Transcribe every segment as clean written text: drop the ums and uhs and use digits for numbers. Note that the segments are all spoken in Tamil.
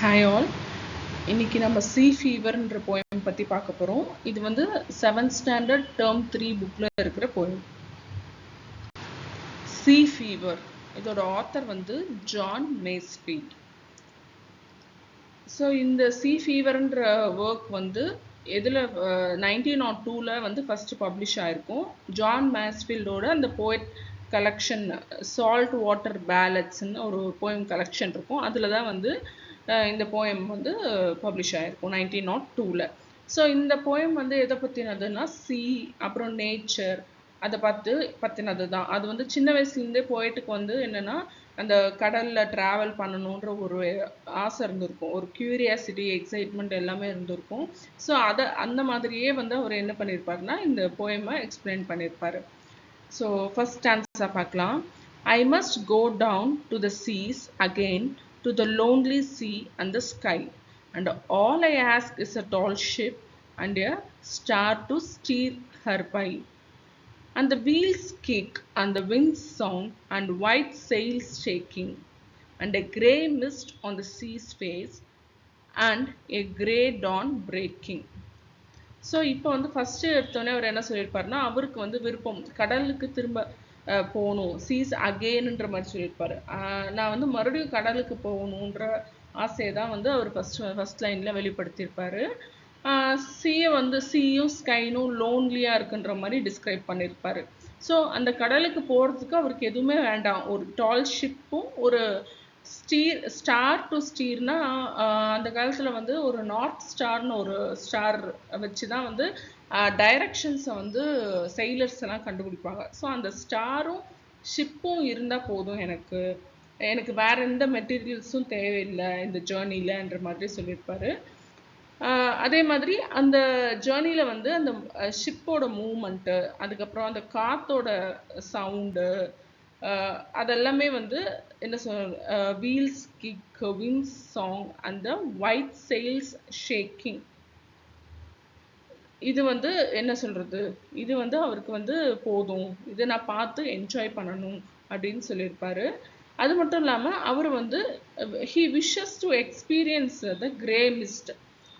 Hi all. இன்னைக்கு நம்ம சி ஃபீவர்ன்ற போயம் பற்றி பார்க்க போகிறோம். இது வந்து 7th ஸ்டாண்டர்ட் டேர்ம் 3 புக்கில் இருக்கிற போயம். சி ஃபீவர், இதோட ஆத்தர் வந்து ஜான் மேஸ்ஃபீல்ட். ஸோ இந்த சி ஃபீவர்ன்ற ஒர்க் வந்து எதில் 1902 வந்து ஃபஸ்ட்டு பப்ளிஷ் ஆகிருக்கும். ஜான் மேஸ்ஃபீல்டோட அந்த போயட் கலெக்ஷன் சால்ட் வாட்டர் பேலட்ஸ்ன்னு ஒரு போயம் கலெக்ஷன் இருக்கும். அதில் தான் வந்து இந்த போயம் வந்து பப்ளிஷ் ஆகிருக்கும் 1902. ஸோ இந்த போயம் வந்து எதை பற்றினதுன்னா சி, அப்புறம் நேச்சர், அதை பற்றினது தான். அது வந்து சின்ன வயசுலேருந்தே போய்ட்டுக்கு வந்து என்னென்னா அந்த கடலில் ட்ராவல் பண்ணணுன்ற ஒரு ஆசை இருந்திருக்கும், ஒரு க்யூரியாசிட்டி, எக்ஸைட்மெண்ட் எல்லாமே இருந்திருக்கும். ஸோ அந்த மாதிரியே வந்து அவர் என்ன பண்ணியிருப்பாருன்னா இந்த போயமை எக்ஸ்பிளைன் பண்ணியிருப்பார். ஸோ ஃபர்ஸ்ட் ஸ்டான்ஸா பார்க்கலாம். I must go down to the seas again, to the lonely sea and the sky, and all I ask is a tall ship and a star to steer her by, and the wheels kick and the winds sound and white sails shaking, and a grey mist on the sea's face and a grey dawn breaking. So இப்போ வந்து ஃபஸ்ட்டு எடுத்தோடனே அவர் என்ன சொல்லியிருப்பாருன்னா, அவருக்கு வந்து விருப்பம் கடலுக்கு திரும்ப போகணும், சீஸ் அகெயின்ன்ற மாதிரி சொல்லியிருப்பார். நான் வந்து மறுபடியும் கடலுக்கு போகணுன்ற ஆசையை தான் வந்து அவர் ஃபஸ்ட் லைனில் வெளிப்படுத்தியிருப்பார். சீயை வந்து சீயும் ஸ்கைனும் லோன்லியாக இருக்குன்ற மாதிரி டிஸ்கிரைப் பண்ணியிருப்பார். ஸோ அந்த கடலுக்கு போகிறதுக்கு அவருக்கு எதுவுமே வேண்டாம், ஒரு டால் ஷிப்பும் ஒரு ஸ்டார் டு ஸ்டீர்னா அந்த காலத்தில் வந்து ஒரு நார்த் ஸ்டார்னு ஒரு ஸ்டார் வச்சு தான் வந்து டைரக்ஷன்ஸை வந்து செயிலர்ஸ் எல்லாம் கண்டுபிடிப்பாங்க. ஸோ அந்த ஸ்டாரும் ஷிப்பும் இருந்தால் போதும், எனக்கு வேற எந்த மெட்டீரியல்ஸும் தேவையில்லை இந்த ஜேர்னிலன்ற மாதிரி சொல்லியிருப்பாரு. அதே மாதிரி அந்த ஜேர்னியில் வந்து அந்த ஷிப்போட மூமெண்ட்டு, அதுக்கப்புறம் அந்த காற்றோட சவுண்டு, அதெல்லாமே வந்து என்ன வீல்ஸ் கிக், விண்ட்ஸ் சாங் அந்த ஒயிட் செயில்ஸ் ஷேக்கிங், இது வந்து என்ன சொல்கிறது, இது வந்து அவருக்கு வந்து போதும், இதை நான் பார்த்து என்ஜாய் பண்ணணும் அப்படின்னு சொல்லியிருப்பாரு. அது மட்டும் இல்லாமல் அவர் வந்து he wishes to experience the grey mist,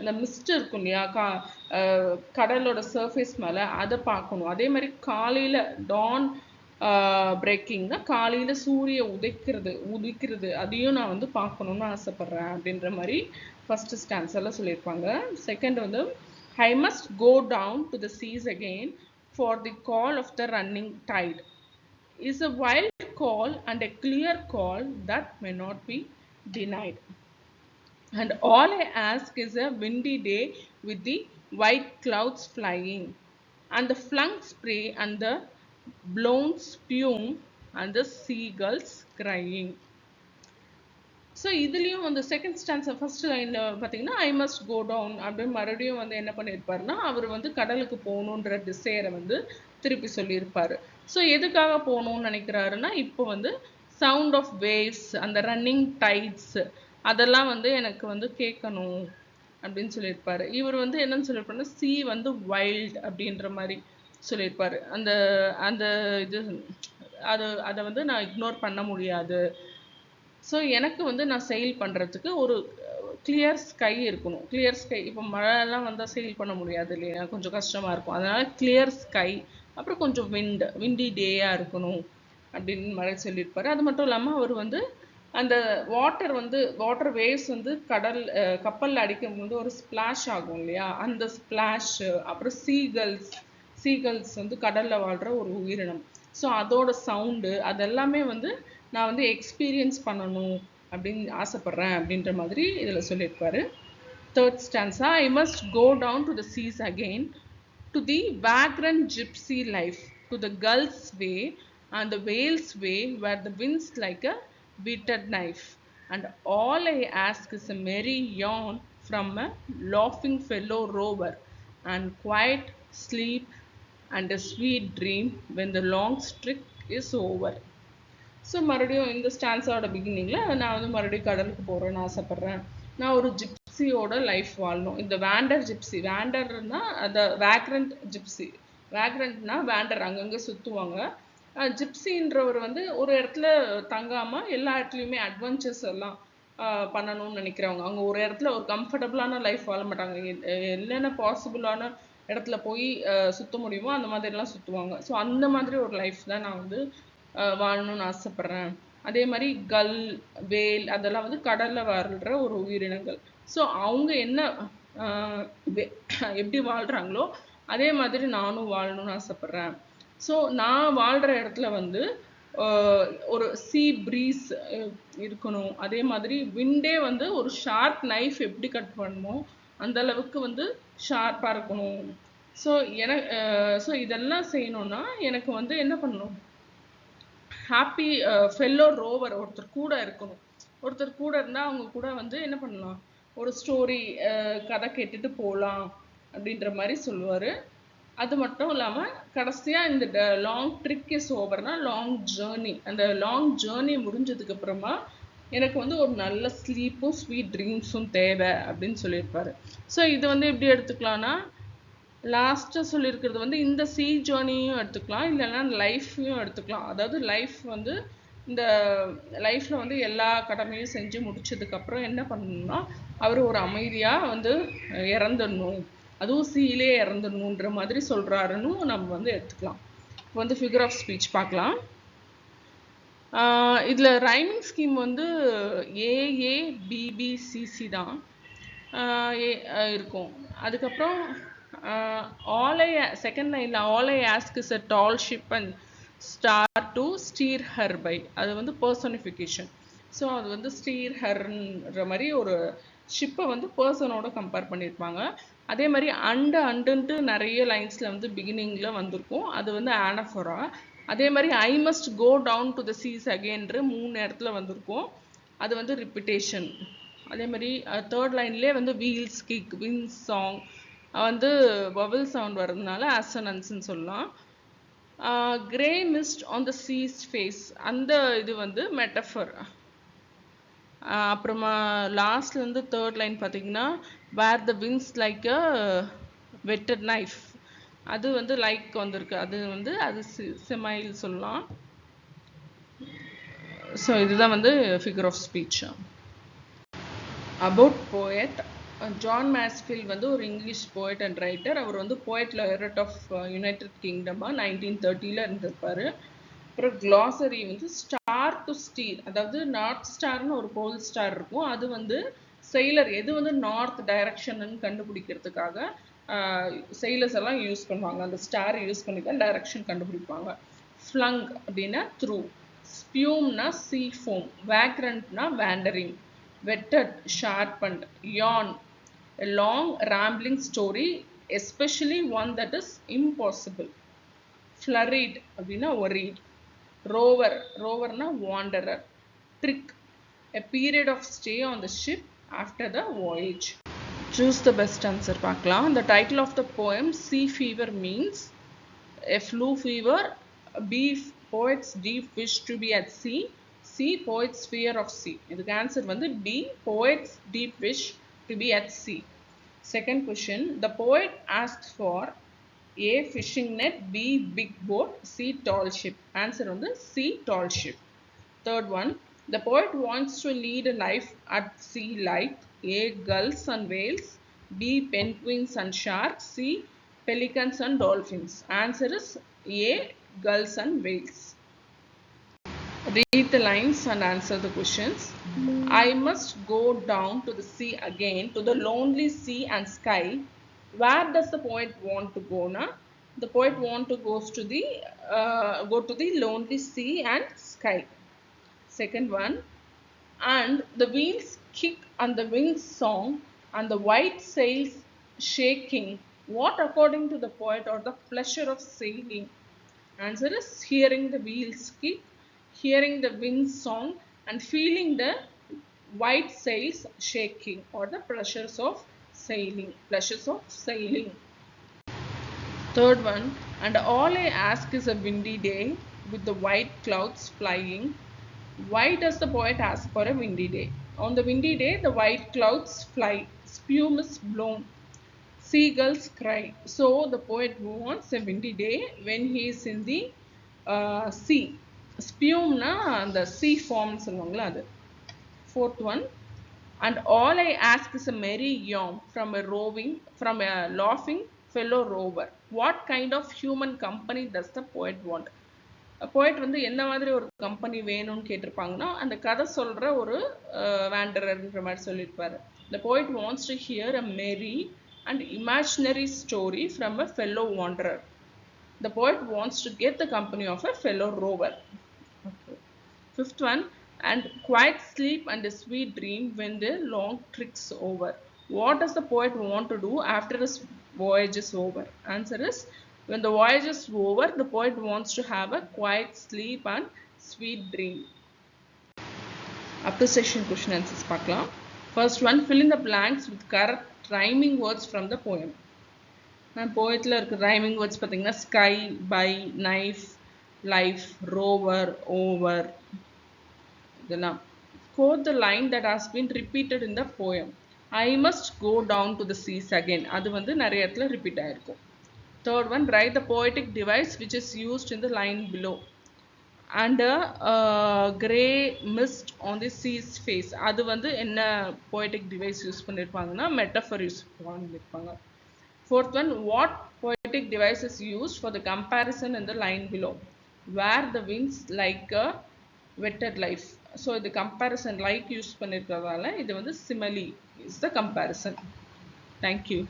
அந்த மிஸ்ட் இருக்கும் இல்லையா கடலோட சர்ஃபேஸ் மேலே, அதை பார்க்கணும். அதே மாதிரி காலையில் டான் பிரேக்கிங்னா காலையில் சூரிய உதிக்கிறது அதையும் நான் வந்து பார்க்கணுன்னு ஆசைப்பட்றேன் அப்படின்ற மாதிரி ஃபஸ்ட்டு ஸ்டான்ஸெல்லாம் சொல்லியிருப்பாங்க. செகண்ட் வந்து I must go down to the seas again, for the call of the running tide is a wild call and a clear call that may not be denied. And all I ask is a windy day with the white clouds flying, and the flung spray and the blown spume and the seagulls crying. So இதுலேயும் அந்த செகண்ட் ஸ்டான்ஸ் ஃபர்ஸ்ட் லைனில் பார்த்தீங்கன்னா ஐ மஸ்ட் கோ டவுன் அப்படின்னு மறுபடியும் வந்து என்ன பண்ணியிருப்பாருன்னா அவர் வந்து கடலுக்கு போகணுன்ற டிசைரை வந்து திருப்பி சொல்லியிருப்பார். ஸோ எதுக்காக போகணுன்னு நினைக்கிறாருன்னா, இப்போ வந்து சவுண்ட் ஆஃப் வேவ்ஸ், அந்த ரன்னிங் டைட்ஸ், அதெல்லாம் வந்து எனக்கு வந்து கேட்கணும் அப்படின்னு சொல்லியிருப்பார். இவர் வந்து என்னன்னு சொல்லியிருப்பாருன்னா சி வந்து வைல்ட் அப்படின்ற மாதிரி சொல்லியிருப்பார். அந்த அந்த இது அதை வந்து நான் இக்னோர் பண்ண முடியாது. ஸோ எனக்கு வந்து நான் செயில் பண்ணுறதுக்கு ஒரு கிளியர் ஸ்கை இருக்கணும். கிளியர் ஸ்கை, இப்போ மழைலாம் வந்தால் செயில் பண்ண முடியாது இல்லையா, கொஞ்சம் கஷ்டமாக இருக்கும். அதனால் கிளியர் ஸ்கை, அப்புறம் கொஞ்சம் விண்டி டேயாக இருக்கணும் அப்படின்னு மாதிரி சொல்லியிருப்பார். அது மட்டும் இல்லாமல் அவர் வந்து அந்த வாட்டர் வேவ்ஸ் வந்து கப்பலில் அடிக்கும் போது ஒரு ஸ்ப்ளாஷ் ஆகும் இல்லையா, அந்த ஸ்ப்ளாஷு, அப்புறம் சீகல்ஸ் வந்து கடலில் வாழ்கிற ஒரு உயிரினம். ஸோ அதோட சவுண்டு அதெல்லாமே வந்து நான் வந்து எக்ஸ்பீரியன்ஸ் பண்ணணும் அப்படின்னு ஆசைப்பட்றேன் அப்படின்ற மாதிரி இதில் சொல்லியிருப்பாரு. Third stanza I must go down to the seas again, to the vagrant gypsy life, to the gull's way and the whale's way where the wind's like a whetted knife, and all I ask is a merry yarn from a லாஃபிங் fellow rover and quiet sleep and a sweet dream when the long trek is over. So மறுபடியும் இந்த ஸ்டான்ஸோட பிகினிங்கில் நான் வந்து மறுபடியும் கடலுக்கு போகிறேன்னு ஆசைப்பட்றேன், நான் ஒரு ஜிப்சியோட லைஃப் வாழணும். இந்த வேண்டர்னா அந்த வேக்ரண்ட் ஜிப்சி, வேக்ரண்ட்னா வேண்டர், அங்கங்கே சுற்றுவாங்க. ஜிப்சின்றவர் வந்து ஒரு இடத்துல தங்காமல் எல்லா இடத்துலையுமே அட்வென்ச்சர்ஸ் எல்லாம் பண்ணணும்னு நினைக்கிறவங்க, அவங்க ஒரு இடத்துல ஒரு கம்ஃபர்டபுளான லைஃப் வாழ மாட்டாங்க. என்னென்ன பாசிபிளான இடத்துல போய் சுத்த முடியுமோ அந்த மாதிரிலாம் சுற்றுவாங்க. ஸோ அந்த மாதிரி ஒரு லைஃப் தான் நான் வந்து வாழணும்னு ஆசைப்பட்றேன். அதே மாதிரி கல், வேல் அதெல்லாம் வந்து கடலில் வாழ்கிற ஒரு உயிரினங்கள். ஸோ அவங்க என்ன எப்படி வாழ்கிறாங்களோ அதே மாதிரி நானும் வாழணும்னு ஆசைப்பட்றேன். ஸோ நான் வாழ்கிற இடத்துல வந்து ஒரு சீ ப்ரீஸ் இருக்கணும். அதே மாதிரி விண்டே வந்து ஒரு ஷார்ப் நைஃப் எப்படி கட் பண்ணணுமோ அந்த அளவுக்கு வந்து ஷார்ப்பாக இருக்கணும். ஸோ ஸோ இதெல்லாம் செய்யணும்னா எனக்கு வந்து என்ன பண்ணணும், ஹாப்பி ஃபெல்லோ ரோவர் ஒருத்தர் கூட இருக்கணும். ஒருத்தர் கூட இருந்தால் அவங்க கூட வந்து என்ன பண்ணலாம், ஒரு ஸ்டோரி கதை கேட்டுட்டு போகலாம் அப்படின்ற மாதிரி சொல்லுவார். அது மட்டும் இல்லாமல் கடைசியாக இந்த லாங் ட்ரிக் இஸ் ஓவர்னா லாங் ஜேர்னி, அந்த லாங் ஜேர்னி முடிஞ்சதுக்கு அப்புறமா எனக்கு வந்து ஒரு நல்ல ஸ்லீப்பும் ஸ்வீட் ட்ரீம்ஸும் தேவை அப்படின்னு சொல்லியிருப்பாரு. ஸோ இது வந்து எப்படி எடுத்துக்கலாம்னா, லாஸ்ட்டாக சொல்லியிருக்கிறது வந்து இந்த சீ ஜேர்னியும் எடுத்துக்கலாம், இல்லைன்னா லைஃப்பையும் எடுத்துக்கலாம். அதாவது லைஃப் வந்து இந்த லைஃப்பில் வந்து எல்லா கடமையும் செஞ்சு முடிச்சதுக்கப்புறம் என்ன பண்ணணும்னா அவர் ஒரு அமைதியாக வந்து இறந்துடணும், அதுவும் சீலே இறந்துடணுன்ற மாதிரி சொல்கிறாருன்னு நம்ம வந்து எடுத்துக்கலாம். இப்போ வந்து ஃபிகர் ஆஃப் ஸ்பீச் பார்க்கலாம். இதில் ரைமிங் ஸ்கீம் வந்து ஏஏபிபிசிசி தான் இருக்கும். அதுக்கப்புறம் செகண்ட் லைனில் all I ask is a tall ship and star to steer her by, அது வந்து பர்சனிஃபிகேஷன். ஸோ அது வந்து ஸ்டீர் ஹர்ன்ற மாதிரி ஒரு ஷிப்பை வந்து பர்சனோட கம்பேர் பண்ணியிருப்பாங்க. அதே மாதிரி அண்டுன்ட்டு நிறைய லைன்ஸில் வந்து பிகினிங்கில் வந்திருக்கும், அது வந்து ஆனஃபோரா. அதே மாதிரி I must go down to the seas அகெயின்ற 3 இடத்துல வந்திருக்கும், அது வந்து ரிப்பிட்டேஷன். அதே மாதிரி தேர்ட் லைன்லேயே வந்து வீல்ஸ் கிக், வின்ஸ் சாங் வந்து வவல் சவுண்ட் வர்றதுனால அசனன்ஸ்ன்னு சொல்லலாம். Grey mist on the sea's face, அந்த இது வந்து மெட்டஃபர். அப்புறமா லாஸ்ட்லேருந்து தேர்ட் லைன் பார்த்தீங்கன்னா where the wind's like a whetted knife, அது வந்து லைக் வந்திருக்கு, அது வந்து அது செமைல் சொல்லலாம். ஸோ இதுதான் வந்து figure of speech. About poet, John Masefield வந்து ஒரு இங்கிலீஷ் போயட் அண்ட் ரைட்டர். அவர் வந்து போயட் லாயரட் ஆஃப் யுனைடெட் கிங்டமாக 1930 இருந்திருப்பார். அப்புறம் க்ளாசரி வந்து ஸ்டார் டு ஸ்டீர், அதாவது நார்த் ஸ்டார்னு ஒரு போல் ஸ்டார் இருக்கும், அது வந்து செயிலர் எது வந்து நார்த் டைரக்ஷன்னு கண்டுபிடிக்கிறதுக்காக செயிலர்ஸ் எல்லாம் யூஸ் பண்ணுவாங்க, அந்த ஸ்டார் யூஸ் பண்ணி தான் டைரக்ஷன் கண்டுபிடிப்பாங்க. ஃப்ளங் அப்படின்னா த்ரூ, ஸ்பியூம்னா சீ ஃபோம், வேக்ரண்ட்னா wandering, whetted sharpened, yawn a long rambling story, especially one that is impossible. Flurried அப்படின்னா worried, roverனா wanderer, trick a period of stay on the ship after the voyage. Choose the best answer பார்க்கலாம். The title of the poem Sea Fever means a flu fever, B poets deep wish to be at sea, C poets fear of sea. இதுக்கு ஆன்சர் வந்து B poets deep wish to be at sea. Second question, the poet asked for A fishing net, B big boat, C tall ship. Answer வந்து C tall ship. Third one, the poet wants to lead a life at sea like A gulls and whales, B penguins and sharks, C pelicans and dolphins. Answer is A gulls and whales. Read the lines and answer the questions. I must go down to the sea again, to the lonely sea and sky. Where does the poet want to go na? The poet want to go to the lonely sea and sky. Second one, and the wheels kick and the winds song and the white sails shaking. What according to the poet or the pleasure of sailing? Answer is hearing the wheels kick, hearing the wind song and feeling the white sails shaking, or the pleasures of sailing. Third one, and all I ask is a windy day with the white clouds flying. Why does the poet ask for a windy day? On the windy day the white clouds fly, spume is blown, seagulls cry. So the poet wants a windy day when he is in the sea. Spume na the sea form சொல்லுவாங்கல அது. Fourth one, And all I ask is a merry yawn from a laughing fellow rover. What kind of human company does the poet want? போய்ட் வந்து என்ன மாதிரி ஒரு கம்பெனி வேணும்னு கேட்டிருப்பாங்கன்னா அந்த கதை சொல்ற ஒரு வேண்டரர்ன்ற மாதிரி சொல்லியிருப்பாரு. The poet wants to hear a merry and imaginary story from a fellow wanderer. The poet wants to get the company of a fellow rover. Okay. Fifth one, and quiet sleep and a sweet dream when the long trick's over. What does the poet want to do after his voyage is over? Answer is, when the voyage is over, the poet wants to have a quiet sleep and sweet dream. Appreciation question answers பார்க்கலாம். First one, fill in the blanks with correct rhyming words from the poem. போயத்தில் இருக்க ரைமிங் வேர்ட்ஸ் பார்த்தீங்கன்னா sky, by, knife, life, rover, over இதெல்லாம். Quote the line that has been repeated in the poem. I must go down to the seas again. அது வந்து நிறைய இடத்துல ரிப்பீட் ஆயிருக்கும். Third one, write the poetic device which is used in the line below. And a grey mist on the sea's face. அது வந்து என்ன poetic device யூஸ் பண்ணியிருப்பாங்கன்னா metaphor யூஸ் பண்ணியிருப்பாங்க. Fourth one, what poetic device is used for the comparison in the line below? Where the winds like a wetted life. So the comparison like use பண்ணிருக்கிறதால இது வந்து simile is the comparison. Thank you.